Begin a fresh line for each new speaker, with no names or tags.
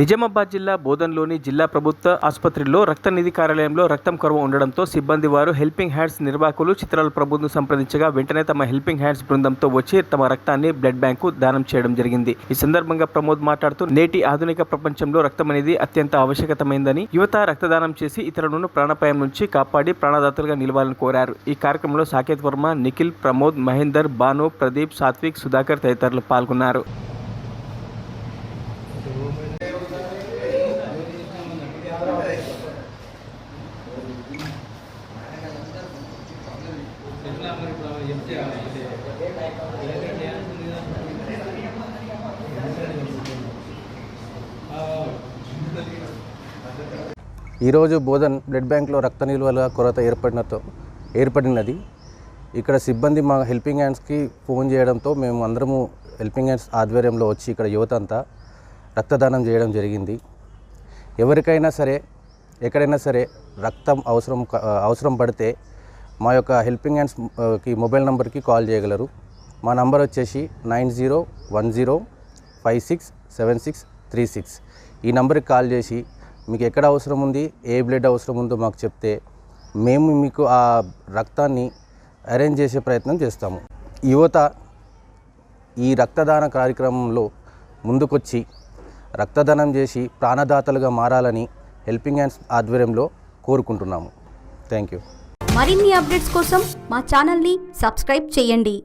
నిజామాబాద్ జిల్లా బోధన్లోని జిల్లా ప్రభుత్వ ఆసుపత్రిలో రక్త నిధి కార్యాలయంలో రక్తం కొరవ ఉండడంతో సిబ్బంది వారు హెల్పింగ్ హ్యాండ్స్ నిర్వాహకులు చిత్రాల ప్రభుత్వం సంప్రదించగా వెంటనే తమ హెల్పింగ్ హ్యాండ్స్ బృందంతో వచ్చి తమ రక్తాన్ని బ్లడ్ బ్యాంకు దానం చేయడం జరిగింది. ఈ సందర్భంగా ప్రమోద్ మాట్లాడుతూ నేటి ఆధునిక ప్రపంచంలో రక్తం అనేది అత్యంత ఆవశ్యకతమైందని, యువత రక్తదానం చేసి ఇతరులను ప్రాణాపాయం నుంచి కాపాడి ప్రాణదాతలుగా నిలవాలని కోరారు. ఈ కార్యక్రమంలో సాకేత్ వర్మ, నిఖిల్, ప్రమోద్, మహేందర్, భాను, ప్రదీప్, సాత్విక్, సుధాకర్ తదితరులు పాల్గొన్నారు.
ఈరోజు బోధన్ బ్లడ్ బ్యాంక్లో రక్త నిల్వల కొరత ఏర్పడినది. ఇక్కడ సిబ్బంది మా హెల్పింగ్ హ్యాండ్స్కి ఫోన్ చేయడంతో మేము అందరము హెల్పింగ్ హ్యాండ్స్ ఆధ్వర్యంలో వచ్చి ఇక్కడ యువత అంతా రక్తదానం చేయడం జరిగింది. ఎవరికైనా సరే ఎక్కడైనా సరే రక్తం అవసరం పడితే మా యొక్క హెల్పింగ్ హ్యాండ్స్కి మొబైల్ నెంబర్కి కాల్ చేయగలరు. మా నంబర్ వచ్చేసి 9010567636. ఈ నెంబర్కి కాల్ చేసి మీకు ఎక్కడ అవసరం ఉంది, ఏ బ్లడ్ అవసరం ఉందో మాకు చెప్తే మేము మీకు ఆ రక్తాన్ని అరేంజ్ చేసే ప్రయత్నం చేస్తాము. యువత ఈ రక్తదాన కార్యక్రమంలో ముందుకొచ్చి రక్తదానం చేసి ప్రాణదాతలుగా మారాలని హెల్పింగ్ హ్యాండ్స్ ఆధ్వర్యంలో కోరుకుంటున్నాము. Thank you.
మరిన్ని అప్డేట్స్ కోసం మా ఛానల్ని సబ్స్క్రైబ్ చేయండి.